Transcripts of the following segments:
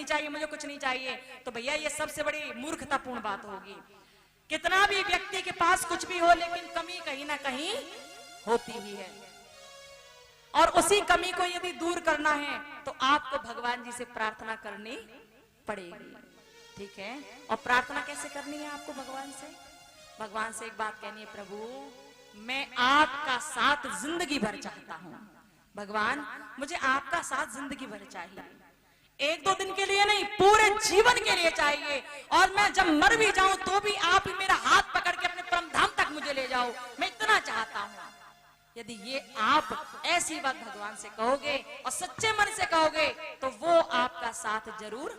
चाहिए, मुझे कुछ नहीं चाहिए, तो भैया ये सबसे बड़ी मूर्खतापूर्ण बात होगी। कितना भी व्यक्ति के पास कुछ भी हो, लेकिन कमी कहीं ना कहीं होती ही है, और उसी कमी को यदि दूर करना है तो आपको भगवान जी से प्रार्थना करनी पड़ेगी। ठीक है, और प्रार्थना कैसे करनी है आपको भगवान से? भगवान से एक बात कहनी है, प्रभु मैं आपका साथ जिंदगी भर चाहता हूं। भगवान मुझे आपका साथ जिंदगी भर चाहिए, एक दो दिन के लिए नहीं, पूरे जीवन के लिए चाहिए। और मैं जब मर भी जाऊं तो भी आप मेरा हाथ पकड़ के अपने परम धाम तक मुझे ले जाओ, मैं इतना चाहता हूं। यदि ये आप ऐसी बात भगवान से कहोगे और सच्चे मन से कहोगे तो वो आपका साथ जरूर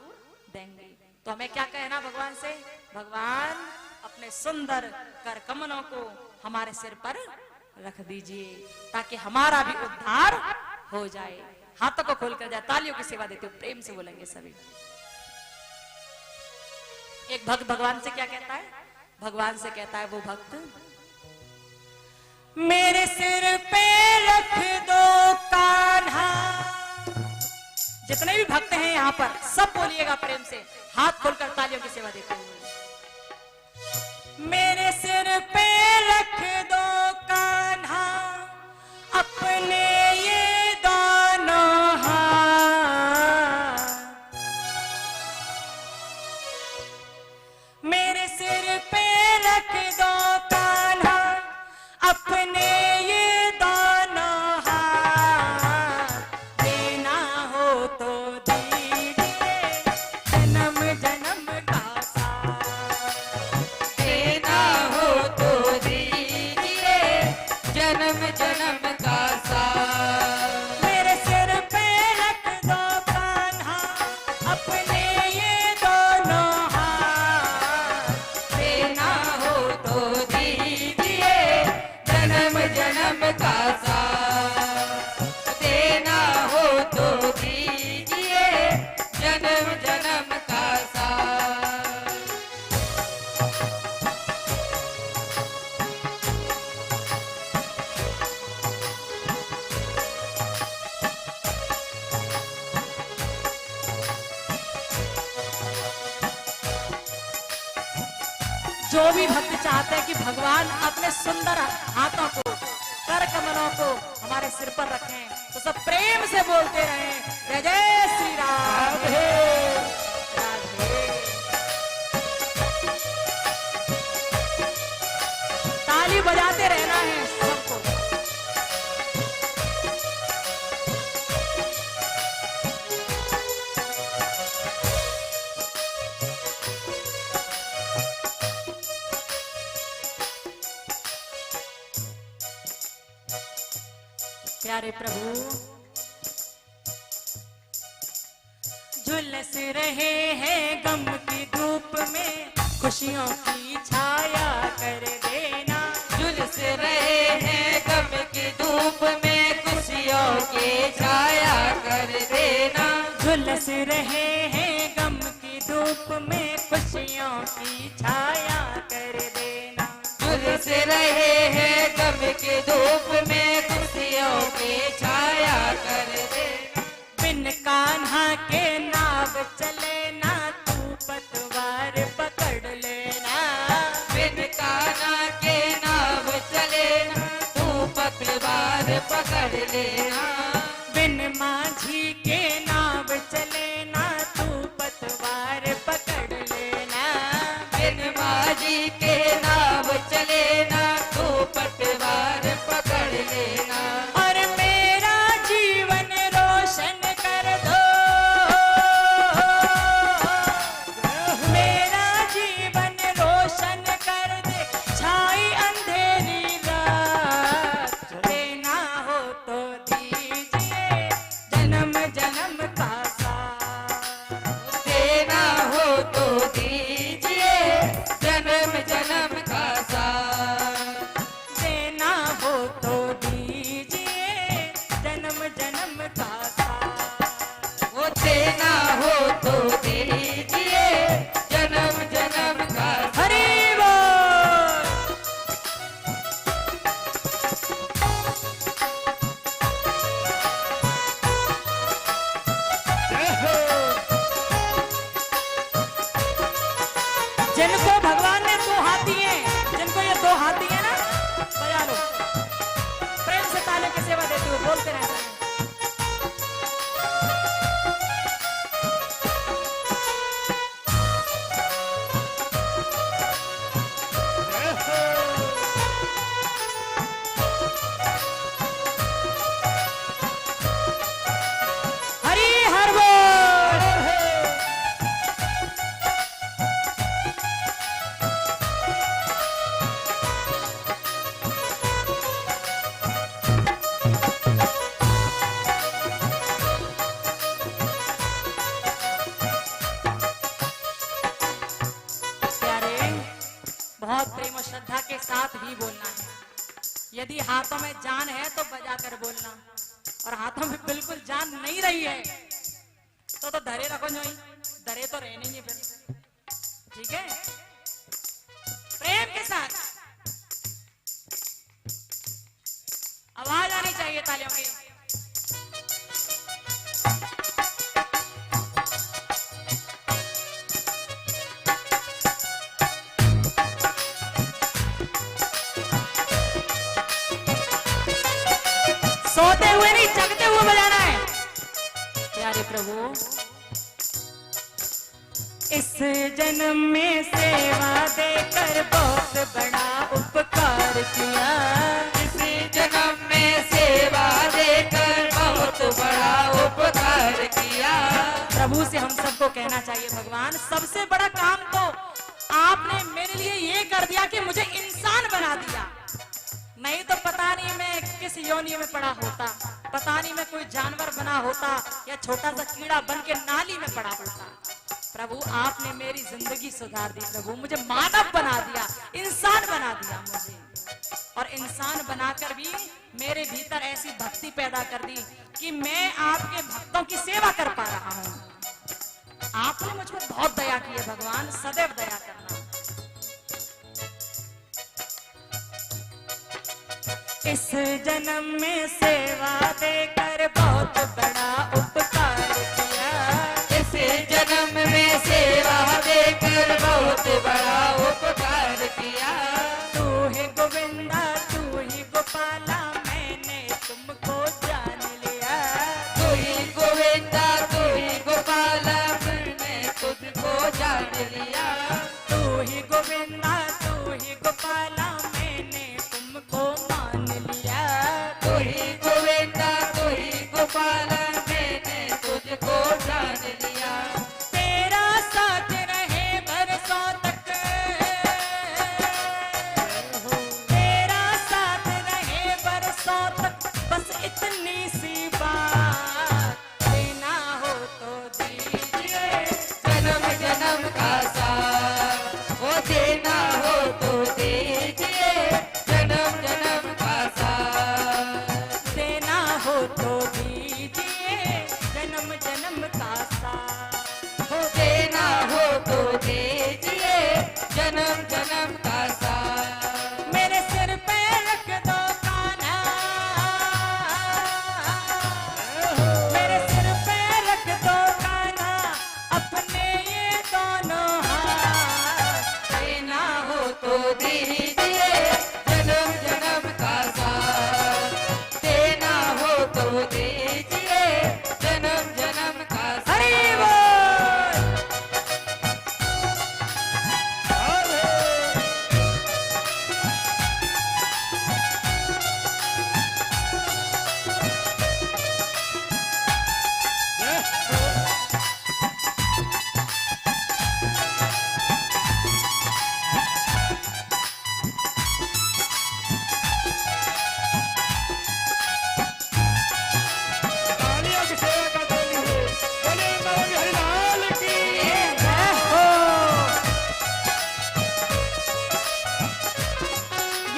देंगे। तो हमें क्या कहना भगवान से? भगवान अपने सुंदर कर कमलों को हमारे सिर पर रख दीजिए, ताकि हमारा भी उद्धार हो जाए। हाथों को खोलकर जाए, तालियों की सेवा देते हुए प्रेम से बोलेंगे सभी। एक भक्त भगवान से क्या कहता है? भगवान से कहता है वो भक्त, मेरे सिर पे रख दो कान्हा। जितने भी भक्त हैं यहाँ पर सब बोलिएगा प्रेम से, हाथ खोलकर तालियों की सेवा देते हुए, मेरे सिर पे रख दो कान्हा अपने ये दोनों हाथ, मेरे सिर पे रख दो कान्हा अपने ये दोनों हाथ, देना हो तो दीजिए जन्म जन्म का साथ, देना हो तो दीजिए जन्म जन्म का साथ, मेरे सिर पे रख दो कान्हा अपने ये दोनों हाथ, देना हो तो दीजिए जन्म जन्म का साथ, देना हो तो दीजिए जन्म जन्म का साथ। जो भी भक्त चाहते हैं कि भगवान अपने सुंदर हाथों को, कर कमलों को हमारे सिर पर रखें, तो सब प्रेम से बोलते रहें, जय जय श्री राधे राधे। ताली बजाते रहना है सबको। प्यारे प्रभु, झुलस रहे हैं गम की धूप में, खुशियों की छाया कर देना, झुलस रहे हैं गम की धूप में, खुशियों की छाया कर देना, झुलस रहे हैं गम की धूप में, खुशियों की छाया कर देना, झुलस रहे हैं गम की धूप में, खुशियों की छाया कर देना, बिन कान्हा के नाव चले ना तू पतवार पकड़ लेना, बिन कान्हा के नाव चले ना तू पतवार पकड़ लेना, बिन माझी के नाव चले ना तू पतवार पकड़ लेना, बिन माझी के नाव चले ना तू पतवार पकड़ लेना, और मेरा जीवन रोशन कर दो, मेरा जीवन रोशन कर दे छाई अंधेरी रात, देना हो तो दीजिए जन्म जन्म का साथ, देना हो तो दीजिए जन्म जन्म का साथ, देना हो तो दीजिए जन्म जन्म का साथ, वो देना हो तो दीजिए जन्म जन्म का साथ। हरि बोल। यदि हाथों में जान है तो बजा कर बोलना, और हाथों में बिल्कुल जान नहीं रही है तो धरे रखो, जो धरे तो रहे नहीं है फिर। ठीक है, प्रेम के साथ आवाज आनी चाहिए तालियों की। सोते हुए नहीं, जगते हुए बजाना है। प्यारे प्रभु, इस जन्म में सेवा देकर बहुत बड़ा उपकार किया। इस जन्म में सेवा देकर बहुत बड़ा उपकार किया। प्रभु से हम सबको कहना चाहिए, भगवान सबसे बड़ा काम तो आपने मेरे लिए ये कर दिया कि मुझे इंसान बना दिया। नहीं तो पता नहीं मैं किस योनि में पड़ा होता, पता नहीं मैं कोई जानवर बना होता या छोटा सा कीड़ा बन के नाली में पड़ा होता। प्रभु आपने मेरी जिंदगी सुधार दी। प्रभु मुझे मानव बना दिया, इंसान बना दिया मुझे, और इंसान बनाकर भी मेरे भीतर ऐसी भक्ति पैदा कर दी कि मैं आपके भक्तों की सेवा कर पा रहा हूँ। आपने मुझ पर बहुत दया की है भगवान, सदैव दया करना। इस जन्म में सेवा देकर बहुत बड़ा उपकार किया। इस जन्म में सेवा देकर बहुत बड़ा उपकार किया। तू ही गोविंदा, तू ही गोपाला, मैंने तुमको जान लिया। तू ही गोविंदा, तू ही गोपाला, मैंने तुझको जान लिया। तू ही गोविंदा, तू ही गोपाला, मैंने तुमको मान लिया। तू ही गोविंदा, तू ही गोपाला, मैंने तुझको जान लिया। तेरा साथ रहे बरसों तक, तेरा साथ रहे बरसों तक, बस इतनी सी बात, देना हो तो दीजिए जन्म जन्म का साथ, वो देना हो तो दीजिए जन्म जन्म का साथ। देना हो तो दीजिए जन्म जन्म का साथ। हो देना हो तो दीजिए जन्म जन्म का साथ। मेरे सिर पे रख दो कान्हा, मेरे सिर पे रख दो कान्हा, अपने ये दोनों हाथ। देना हो तो दीजिए जन्म जन्म का साथ। देना हो तो दीजिए जन्म जन्म का साथ। हरि बोल। तालियों की सेवा का धनी हो, बोले बाबा हरिलाल की। जय हो।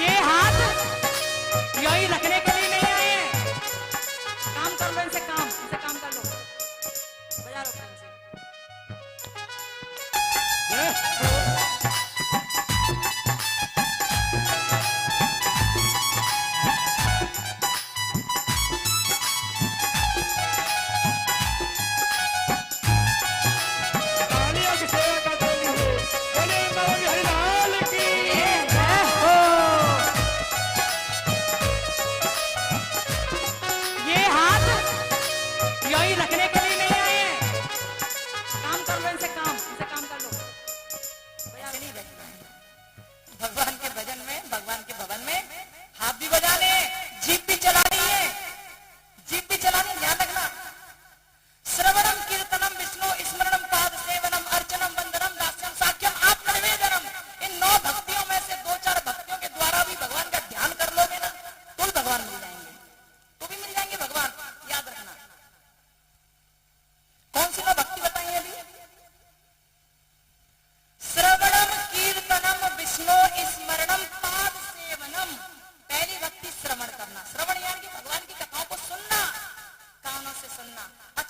ये हाथ यही रखने के लिए नहीं आए हैं। काम कर लो इनसे, इनसे काम कर लो, बजा लो प्रेम से। तालियों की सेवा का धनी हो, बोले बाबा हरिलाल की। जय हो। ये हाथ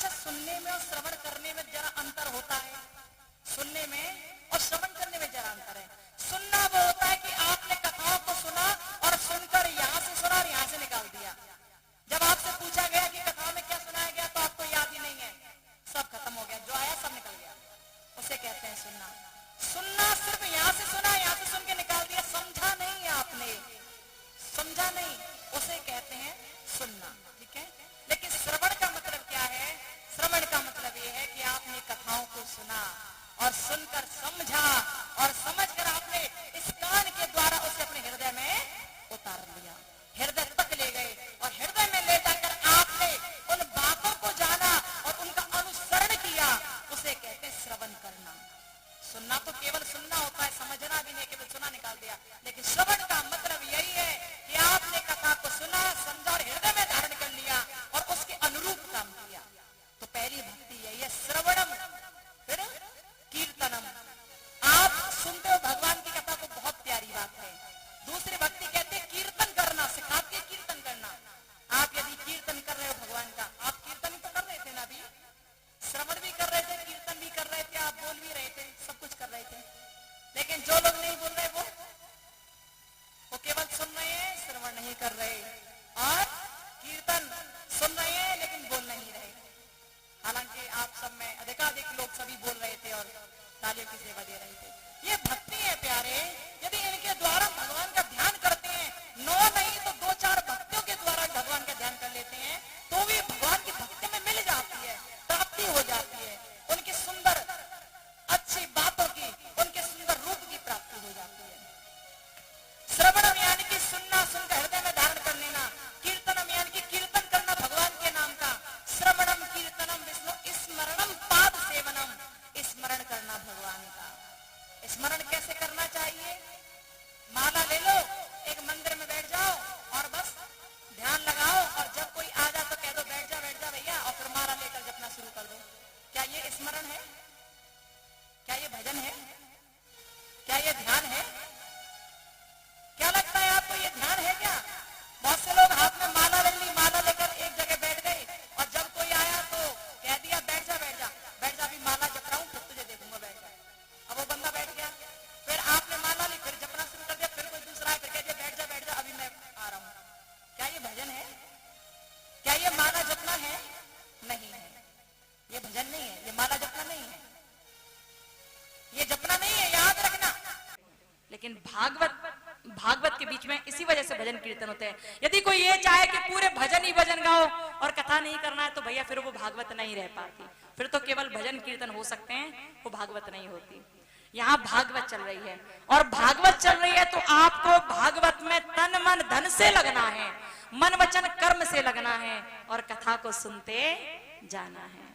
अच्छा, सुनने में और श्रवण करने में जरा अंतर होता है। सुनने में और श्रवण करने में जरा अंतर है। सुनना वो होता है कि आपने कथाओं को सुना और सुनकर यहां से सुना और यहां से निकाल दिया। जब आपसे पूछा गया कि कथाओं में क्या सुनाया गया तो आपको याद ही नहीं है, सब खत्म हो गया, जो आया सब निकल गया, उसे कहते हैं सुनना। सुनना सिर्फ यहां से सुना, यहां से सुन के निकाल दिया, समझा नहीं आपने, समझा नहीं, उसे कहते हैं सुनना। ठीक है, लेकिन श्रवण का मतलब क्या है? श्रवण का मतलब यह है कि आपने कथाओं को सुना और सुनकर समझा और समझकर आपने इस कान के द्वारा उसे अपने हृदय में उतार लिया, हृदय तक ले गए और हृदय में ले जाकर आपने उन बातों को जाना और उनका अनुसरण किया, उसे कहते हैं श्रवण करना। सुनना तो केवल सुनना होता है, समझना भी नहीं, केवल सुना निकाल दिया। लेकिन श्रवण का मतलब यही है कि आपने कथा को सुना, समझा और हृदय में धारण कर लिया और उसके अनुरूप काम किया। तो पहली भक्ति यही है, श्रवणम, फिर कीर्तनम। आप सुनते हो भगवान की कथा को, बहुत प्यारी बात है। दूसरी भक्ति कहते हैं कीर्तन करना, सिखाते हैं कीर्तन करना। आप यदि कीर्तन कर रहे हो भगवान का, आप कीर्तन तो कर रहे थे ना अभी, श्रवण भी कर रहे थे, कीर्तन भी कर रहे थे, आप बोल भी रहे थे, सब कुछ कर रहे थे। लेकिन जो लोग नहीं बोल रहे वो केवल सुन रहे हैं, श्रवण नहीं कर रहे, और कीर्तन सुन रहे हैं लेकिन बोल नहीं रहे। हालांकि आप सब में अधिकाधिक लोग सभी बोल रहे थे और तालियों की सेवा दे रहे थे। ये भक्ति है प्यारे। यदि इनके द्वारा भगवान का ध्यान करते हैं, नौ नहीं तो 2-4 भक्तियों के द्वारा भगवान का ध्यान कर लेते हैं, तो भी भगवान की भक्ति में मिल जाती है, प्राप्ति हो जाती है, उनकी सुंदर अच्छी बातों की, उनके सुंदर रूप की प्राप्ति हो जाती है। श्रवणम यानी कि सुनना, सुनकर हृदय में धारण कर लेना। कीर्तनम यानी कि कीर्तन करना भगवान के नाम का। श्रवणम कीर्तनम विष्णु स्मरणम पाद सेवनम, स्मरण करना भगवान का। स्मरण कैसे करना चाहिए? माला ले लो, एक मंदिर में बैठ जाओ और बस ध्यान लगाओ, और जब कोई आ जाए तो कह दो बैठ जा भैया, और फिर माला लेकर जपना शुरू कर दो। क्या ये स्मरण है? क्या ये भजन है? क्या ये ध्यान है? क्या लगता है आपको, ये ध्यान है क्या? बहुत से लोग हाथ में माला ले ली, माला लेकर एक जगह बैठ गए, और जब कोई आया तो कह दिया बैठ जा अभी माला जप रहा हूं, फिर तुझे देखूंगा, बैठ जा। अब वो बंदा बैठ गया, फिर आपने माला ली, फिर जपना शुरू कर दिया, फिर कोई दूसरा आया, फिर कह दिया बैठ जा अभी मैं आ रहा हूं। क्या ये भजन है? क्या ये माला जपना है? नहीं है, ये भजन नहीं है, ये माला जपना नहीं है, ये जपना नहीं है, याद रखना। लेकिन भागवत के बीच में इसी वजह से भजन कीर्तन होते हैं। यदि कोई ये चाहे कि पूरे भजन ही भजन गाओ और कथा नहीं करना है, तो भैया फिर वो भागवत नहीं रह पाती, फिर तो केवल भजन कीर्तन हो सकते हैं, वो भागवत नहीं होती। यहाँ भागवत चल रही है, और भागवत चल रही है तो आपको भागवत में तन मन धन से लगना है, मन वचन कर्म से लगना है, और कथा को सुनते जाना है।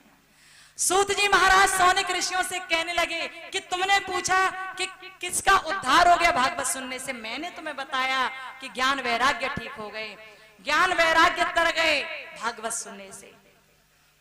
सूत जी महाराज सौनिक ऋषियों से कहने लगे कि तुमने पूछा कि किसका उद्धार हो गया भागवत सुनने से। मैंने तुम्हें बताया कि ज्ञान वैराग्य ठीक हो गए, ज्ञान वैराग्य तर गए भागवत सुनने से।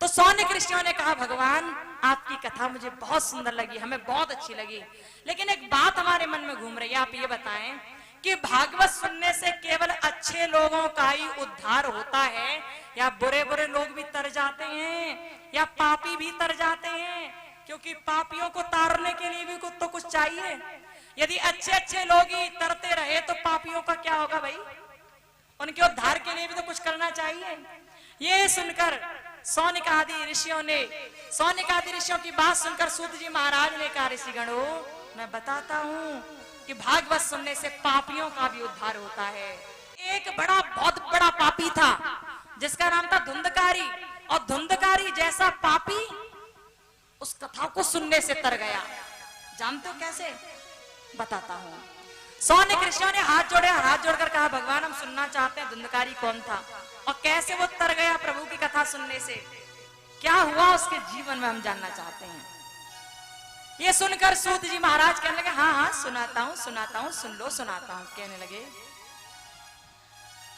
तो सौनिक ऋषियों ने कहा भगवान आपकी कथा मुझे बहुत सुंदर लगी, हमें बहुत अच्छी लगी, लेकिन एक बात हमारे मन में घूम रही है, आप ये बताएं कि भागवत सुनने से केवल अच्छे लोगों का ही उद्धार होता है, या बुरे बुरे लोग भी तर जाते हैं, या पापी भी तर जाते हैं? क्योंकि पापियों को तारने के लिए भी तो कुछ चाहिए। यदि अच्छे अच्छे लोग ही तरते रहे तो पापियों का क्या होगा भाई? उनके उद्धार के लिए भी तो कुछ करना चाहिए। ये सुनकर सौनिक आदि ऋषियों की बात सुनकर सूत जी महाराज ने कहा ऋषिगणों, मैं बताता हूँ कि भागवत सुनने से पापियों का भी उद्धार होता है। एक बहुत बड़ा पापी था जिसका नाम था धुंधकारी, और धुंधकारी जैसा पापी उस कथा को सुनने से तर गया। जानते हो कैसे? बताता हूँ। सौनिक ऋषियों ने हाथ जोड़कर कहा भगवान हम सुनना चाहते हैं धुंधकारी कौन था और कैसे वो तर गया प्रभु की कथा सुनने से, क्या हुआ उसके जीवन में हम जानना चाहते हैं। ये सुनकर सूत जी महाराज कहने लगे हाँ सुनाता हूँ सुन लो सुनाता हूँ। कहने लगे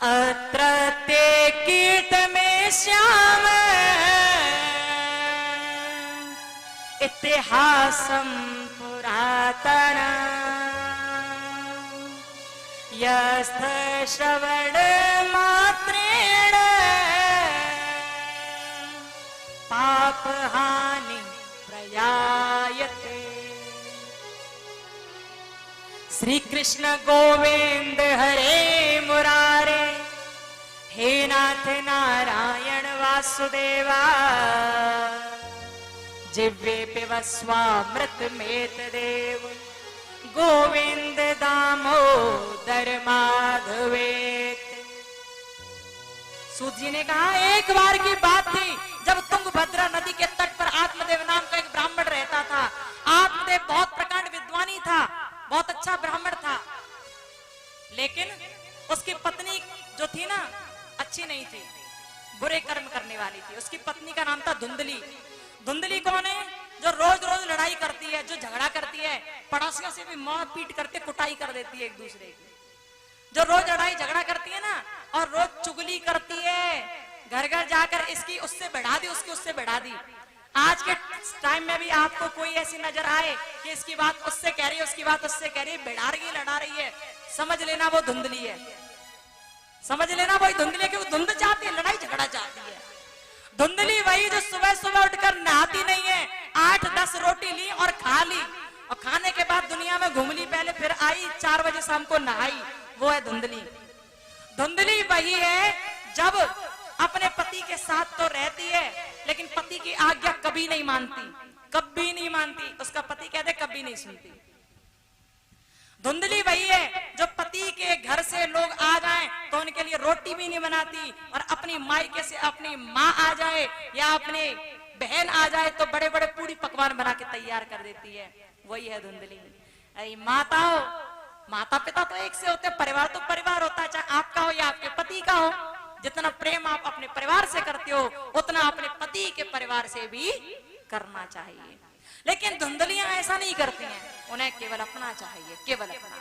अत्र ते कीर्त में श्याम इतिहासं पुरातन यस्थ श्रवण मात्रेण श्री कृष्ण गोविंद हरे मुरारे, हे नाथ नारायण वासुदेवा, जिव्वे पिबस्वामृत मेतदेव, गोविंद दामोदर माधवेत। सूत जी ने कहा एक बार की बात थी जब तुंगभद्रा नदी के तट पर आत्मदेव नाम का एक ब्राह्मण रहता था। आत्मदेव बहुत प्रकांड विद्वानी था, बहुत अच्छा ब्राह्मण था, लेकिन उसकी पत्नी जो थी ना अच्छी नहीं थी, बुरे कर्म करने वाली थी। उसकी पत्नी का नाम था धुंधली। धुंधली कौन है? जो रोज रोज लड़ाई करती है, जो झगड़ा करती है, पड़ोसियों से भी मार पीट करके कुटाई कर देती है एक दूसरे की। जो रोज लड़ाई झगड़ा करती है ना, और रोज चुगली करती है, घर घर जाकर इसकी उससे बढ़ा दी, उसकी उससे बढ़ा दी। आज के टाइम में भी आपको कोई ऐसी नजर आए कि इसकी बात उससे कह रही है, उसकी बात उससे कह रही है, बढ़ा रही लड़ा रही है, समझ लेना वो धुंधली है, समझ लेना वही धुंधली है, कि वो धुंध चाहती है, लड़ाई झगड़ा चाहती है। धुंधली वही जो सुबह सुबह उठकर नहाती नहीं है, 8-10 रोटी ली और खा ली, और खाने के बाद दुनिया में घूम ली, पहले फिर आई 4 बजे शाम को नहाई, वो है धुंधली। धुंधली वही है जब अपने पति के साथ तो रहती है, लेकिन पति की आज्ञा कभी नहीं मानती, कभी नहीं मानती, उसका पति कहते कभी नहीं सुनती। धुंधली वही है जो पति के घर से लोग आ जाएं तो उनके लिए रोटी भी नहीं बनाती, और अपनी मायके से अपनी माँ आ जाए या अपने बहन आ जाए तो बड़े बड़े पूरी पकवान बना के तैयार कर देती है, वही है धुंधली। अरे माताओं, माता पिता तो एक से होते, परिवार तो परिवार होता है, चाहे आपका हो या आपके पति का हो। जितना प्रेम आप अपने परिवार से करते हो उतना अपने पति के परिवार से भी करना चाहिए। लेकिन धुंधलियां ऐसा नहीं करती हैं, उन्हें केवल अपना चाहिए, केवल अपना।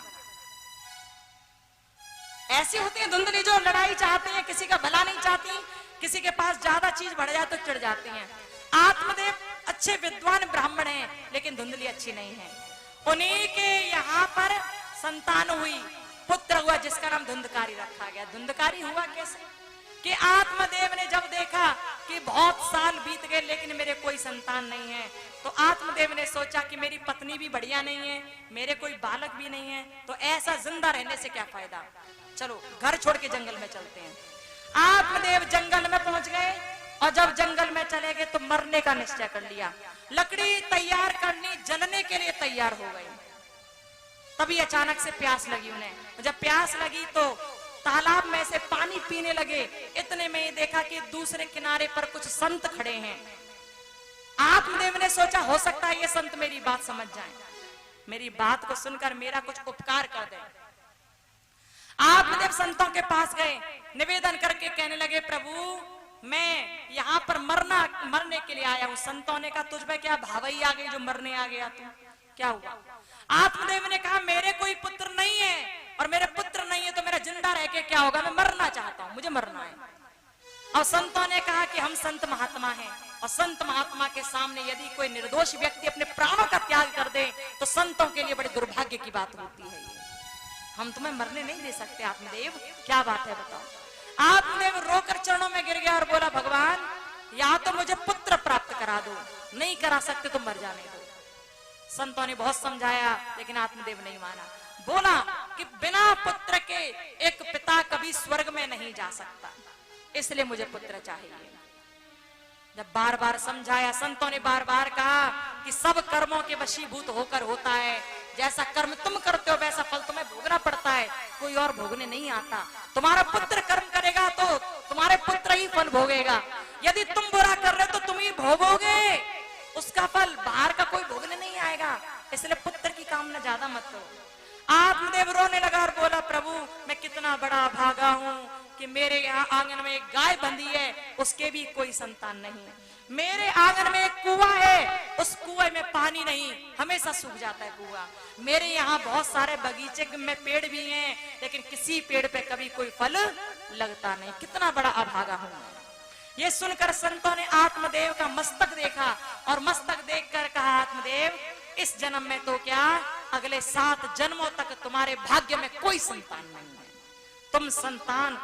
ऐसी होती है धुंधली जो लड़ाई चाहती है, किसी का भला नहीं चाहती, किसी के पास ज्यादा चीज बढ़ जाए तो चिढ़ जाती हैं। आत्मदेव अच्छे विद्वान ब्राह्मण हैं, लेकिन धुंधली अच्छी नहीं है। उन्हीं के यहाँ पर संतान हुई, पुत्र हुआ, जिसका नाम धुंधकारी रखा गया। धुंधकारी हुआ कैसे? कि आत्मदेव ने जब देखा कि बहुत साल बीत गए लेकिन मेरे कोई संतान नहीं है, तो आत्मदेव ने सोचा कि मेरी पत्नी भी बढ़िया नहीं है, मेरे कोई बालक भी नहीं है, तो ऐसा जिंदा रहने से क्या फायदा, चलो घर छोड़ के जंगल में चलते हैं। आत्मदेव जंगल में पहुंच गए, और जब जंगल में चले गए तो मरने का निश्चय कर लिया। लकड़ी तैयार करनी, जलने के लिए तैयार हो गए। तभी अचानक से प्यास लगी उन्हें। जब प्यास लगी तो तालाब में से पानी पीने लगे। इतने में ही देखा कि दूसरे किनारे पर कुछ संत खड़े हैं। आत्मदेव ने सोचा हो सकता है ये संत मेरी बात समझ जाएं, मेरी बात को सुनकर मेरा कुछ उपकार कर दें। आत्मदेव संतों के पास गए, निवेदन करके कहने लगे, प्रभु मैं यहाँ पर मरने के लिए आया हूँ। संतों ने कहा तुझ पे क्या भावई आ गई जो मरने आ गया तू, क्या हुआ? आत्मदेव ने कहा मेरे कोई पुत्र नहीं है, और मेरे पुत्र नहीं है तो मेरा जिंदा रह के क्या होगा, मैं मरना चाहता हूं, मुझे मरना है। और संतों ने कहा कि हम संत महात्मा हैं, और संत महात्मा के सामने यदि कोई निर्दोष व्यक्ति अपने प्राणों का त्याग कर दे तो संतों के लिए बड़े दुर्भाग्य की बात होती है। ये हम तुम्हें मरने नहीं दे सकते आत्मदेव, क्या बात है बताओ। आत्मदेव रोकर चरणों में गिर गया और बोला, भगवान या तो मुझे पुत्र प्राप्त करा दो, नहीं करा सकते तो मर जाने दो। संतों ने बहुत समझाया लेकिन आत्मदेव नहीं माना। बोला कि बिना पुत्र के एक पिता कभी स्वर्ग में नहीं जा सकता, इसलिए मुझे पुत्र चाहिए। जब बार बार समझाया, संतों ने बार बार कहा कि सब कर्मों के वशीभूत होकर होता है, जैसा कर्म तुम करते हो वैसा फल तुम्हें भोगना पड़ता है, कोई और भोगने नहीं आता। तुम्हारा पुत्र कर्म करेगा तो तुम्हारे पुत्र ही फल भोगेगा, यदि तुम बुरा कर रहे हो तो तुम ही भोगोगे, उसका फल बाहर का कोई भोगने नहीं आएगा, इसलिए पुत्र की कामना ज्यादा मत करो। आत्मदेव रोने लगा और बोला, प्रभु मैं कितना बड़ा भागा हूँ कि मेरे यहाँ आंगन में एक गाय बंधी है, उसके भी कोई संतान नहीं। मेरे आंगन में एक कुआं है, उस कुएं में पानी नहीं, हमेशा सूख जाता है कुआं। मेरे यहाँ बहुत सारे बगीचे में पेड़ भी हैं, लेकिन किसी पेड़ पे कभी कोई फल लगता नहीं। कितना बड़ा अभागा हूँ। ये सुनकर संतों ने आत्मदेव का मस्तक देखा और मस्तक देखकर कहा, आत्मदेव इस जन्म में तो क्या, अगले 7 जन्मों तक तुम्हारे भाग्य में कोई संतान नहीं है, तुम संतान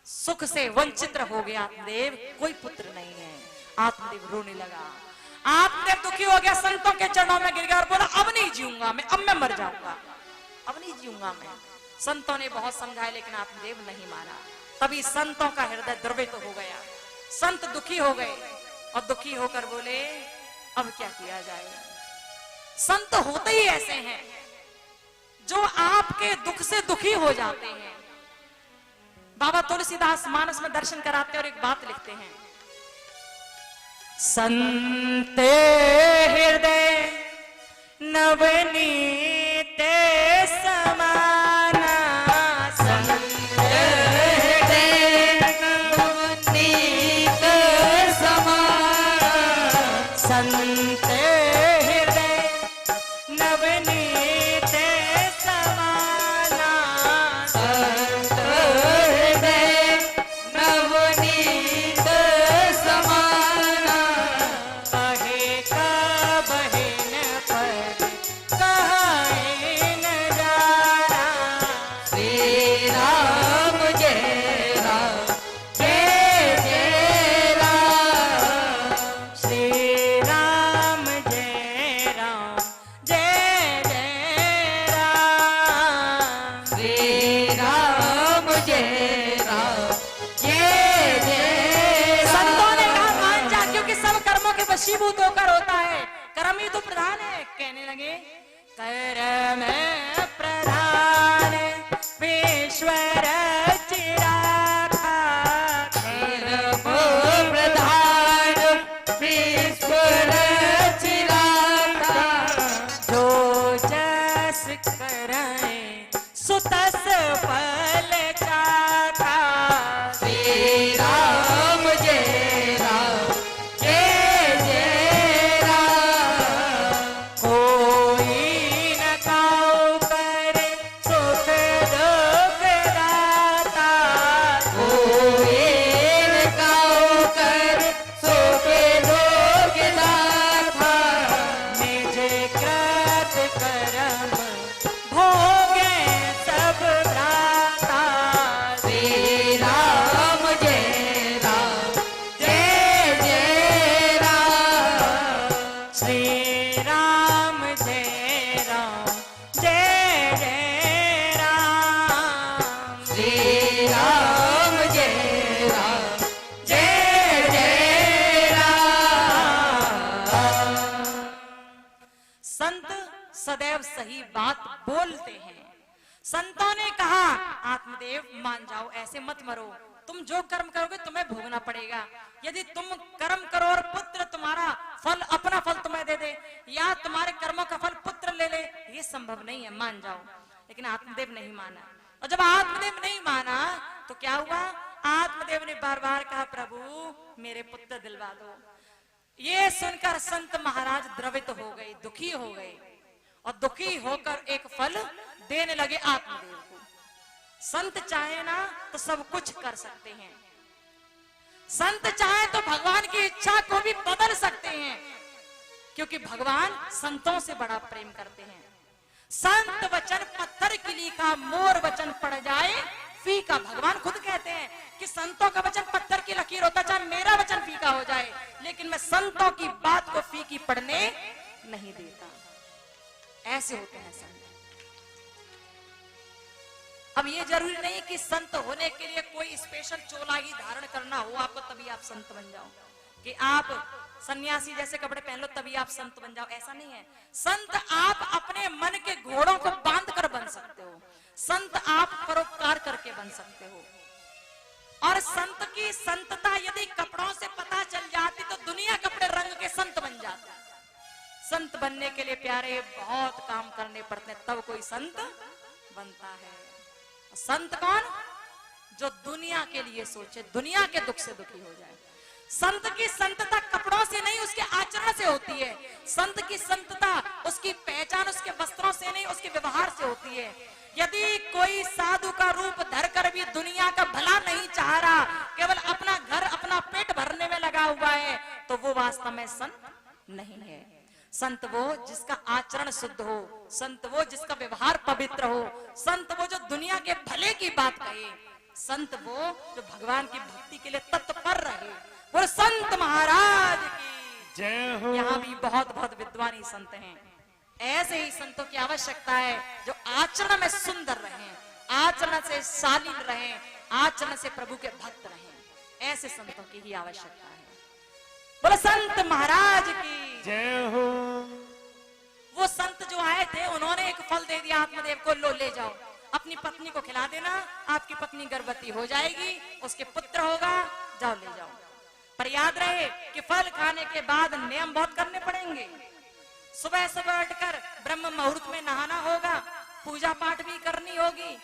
सुख से वंचित रहोगे। आत्मदेव कोई पुत्र नहीं है। आत्मदेव रोने लगा। आत्मदेव दुखी हो गया, संतों के चरणों में गिर गया और बोला, अब नहीं जीऊंगा मैं, अब मैं मर जाऊंगा। अब नहीं जीऊंगा मैं। संतों ने बहुत समझाया लेकिन आत्मदेव नहीं माना। तभी संतों का हृदय द्रवित हो गया, संत दुखी हो गए और दुखी होकर बोले अब क्या किया जाए। संत होते ही ऐसे हैं जो आपके दुख से दुखी हो जाते हैं। बाबा तुलसीदास मानस में दर्शन कराते हैं और एक बात लिखते हैं, संत हृदय नवनीत समाना, संत हृदय नवनीत समाना, संत हृदय नवनीत समाना, संत हृदय नवनीत समाना, कहे का बहन पर कहे न जाना, श्री राम जय राम जय जय राम, श्री राम जय राम जय जय राम। श्री राम जय राम जय जय संतों ने कहा राम। मान जा, क्योंकि सब कर्मों के वशीभूत होकर होता है, कर्म ही तो प्रधान है। कहने लगे कर्म प्रधान विश्वर चिराखा, कर्म प्रधान विश्वर चिरागा, जो जस करे सुतस फल चाखा, श्री राम जय राम जय जय राम, कोई न काऊ करे सुख दुख दाता, कोई न काऊ कर सुख दुख दाता, निज कृत कर्म भोगे सब भ्राता, श्री राम जय राम जय जय राम, श्री राम जय राम जय जय राम, श्री राम जय राम जय जय राम। संत सदैव सही बात बोलते हैं। संतों ने कहा आत्मदेव मान जाओ, ऐसे मत मरो, तुम जो कर्म करोगे तुम्हें भोगना पड़ेगा। यदि तुम कर्म करो और पुत्र तुम्हारा फल, अपना फल तुम्हें दे दे, या तुम्हारे कर्मों का फल पुत्र ले ले, ये संभव नहीं है, मान जाओ। लेकिन आत्मदेव नहीं माना, और जब आत्मदेव नहीं माना तो क्या हुआ, आत्मदेव ने बार बार कहा प्रभु मेरे पुत्र दिलवा दो। ये सुनकर संत महाराज द्रवित हो गए, दुखी हो गए, और दुखी होकर एक फल देने लगे आत्मदेव को। संत चाहे ना तो सब कुछ कर सकते हैं, संत चाहे तो भगवान की इच्छा को भी बदल सकते हैं, क्योंकि भगवान संतों से बड़ा प्रेम करते हैं। संत वचन पत्थर की लीखा, मोर वचन पड़ जाए फीका। भगवान खुद कहते हैं कि संतों का वचन पत्थर की लकीर होता, चाहे मेरा वचन फीका हो जाए, लेकिन मैं संतों की बात को फीकी पड़ने नहीं देता। ऐसे होते हैं संत। अब ये जरूरी नहीं कि संत होने के लिए कोई स्पेशल चोला ही धारण करना हो आपको तभी आप संत बन जाओ, कि आप सन्यासी जैसे कपड़े पहन लो तभी आप संत बन जाओ, ऐसा नहीं है। संत आप अपने मन के घोड़ों को बांध कर बन सकते हो, संत आप परोपकार करके बन सकते हो। और संत की संतता यदि कपड़ों से पता चल जाती तो दुनिया कपड़े रंग के संत बन जाते। संत बनने के लिए प्यारे बहुत काम करने पड़ते हैं, तब कोई संत बनता है। संत कौन, जो दुनिया के लिए सोचे, दुनिया के दुख से दुखी हो जाए। संत की संतता कपड़ों से नहीं, उसके आचरण से होती है। संत की संतता उसकी पहचान उसके वस्त्रों से नहीं, उसके व्यवहार से होती है। यदि कोई साधु का रूप धरकर भी दुनिया का भला नहीं चाह रहा, केवल अपना घर अपना पेट भरने में लगा हुआ है, तो वो वास्तव में संत नहीं है। संत वो जिसका आचरण शुद्ध हो, संत वो जिसका व्यवहार पवित्र हो, संत वो जो दुनिया के भले की बात कहे, संत वो जो भगवान की भक्ति के लिए तत्पर रहे। वो संत महाराज की जय हो। यहाँ भी बहुत बहुत विद्वानी संत हैं। ऐसे ही संतों की आवश्यकता है जो आचरण में सुंदर रहें, आचरण से शालीन रहें, आचरण से प्रभु के भक्त रहें। ऐसे संतों की ही आवश्यकता है। बोले संत महाराज की जय हो। वो संत जो आए थे उन्होंने एक फल दे दिया आत्मदेव को, लो ले जाओ, अपनी पत्नी को खिला देना, आपकी पत्नी गर्भवती हो जाएगी, उसके पुत्र होगा, जाओ ले जाओ। पर याद रहे कि फल खाने के बाद नियम बहुत करने पड़ेंगे। सुबह सुबह उठकर ब्रह्म मुहूर्त में नहाना होगा, पूजा पाठ भी करनी होगी,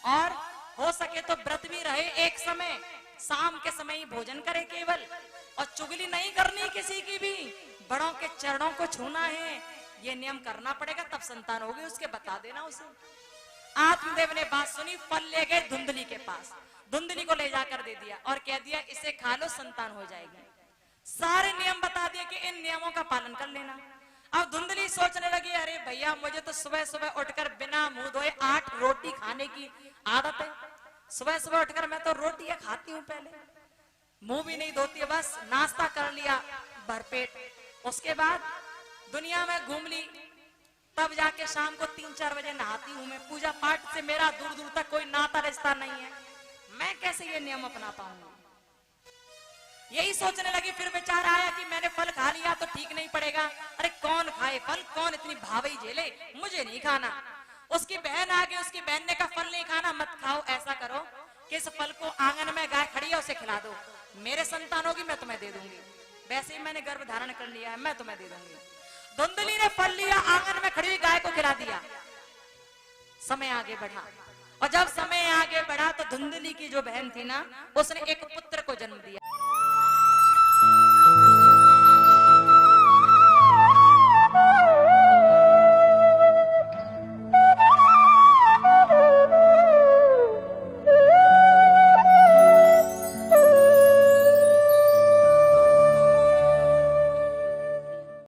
और हो सके तो व्रत भी रहे। एक समय शाम के समय ही भोजन करे केवल, और चुगली नहीं करनी किसी की भी, बड़ों के चरणों को छूना है, ये नियम करना पड़ेगा, तब संतान होगी, उसके बता देना उसे। आत्मदेव ने बात सुनी, फल ले गए धुंधली के पास, धुंधली को ले जाकर दे दिया और कह दिया इसे खा लो, संतान हो जाएगी। सारे नियम बता दिए कि इन नियमों का पालन कर लेना। अब धुंधली सोचने लगी, अरे भैया मुझे तो सुबह सुबह उठकर बिना मुंह धोए 8 रोटी खाने की आदत है। सुबह सुबह उठकर मैं तो रोटियां खाती हूँ, पहले मुंह भी नहीं धोती है, बस नाश्ता कर लिया भरपेट, उसके बाद दुनिया में घूम ली, तब जाके शाम को 3-4 बजे नहाती हूँ मैं। पूजा पाठ से मेरा दूर दूर तक कोई नाता रिश्ता नहीं है, मैं कैसे ये नियम अपना पाऊंगी। यही सोचने लगी, फिर विचार आया कि मैंने फल खा लिया तो ठीक नहीं पड़ेगा। अरे कौन खाए फल, कौन इतनी भावई झेले, मुझे नहीं खाना। उसकी बहन आ गई, उसकी बहन ने कहा फल नहीं खाना, मत खाओ, ऐसा करो कि इस फल को आंगन में गाय खड़ी है उसे खिला दो, मेरे संतान होगी मैं तुम्हें दे दूंगी, वैसे ही मैंने गर्भ धारण कर लिया है, मैं तुम्हें दे दूंगी। धुंधली ने फल लिया, आंगन में खड़ी हुई गाय को खिला दिया। समय आगे बढ़ा, और जब समय आगे बढ़ा तो धुंधली की जो बहन थी ना, उसने एक पुत्र को जन्म दिया।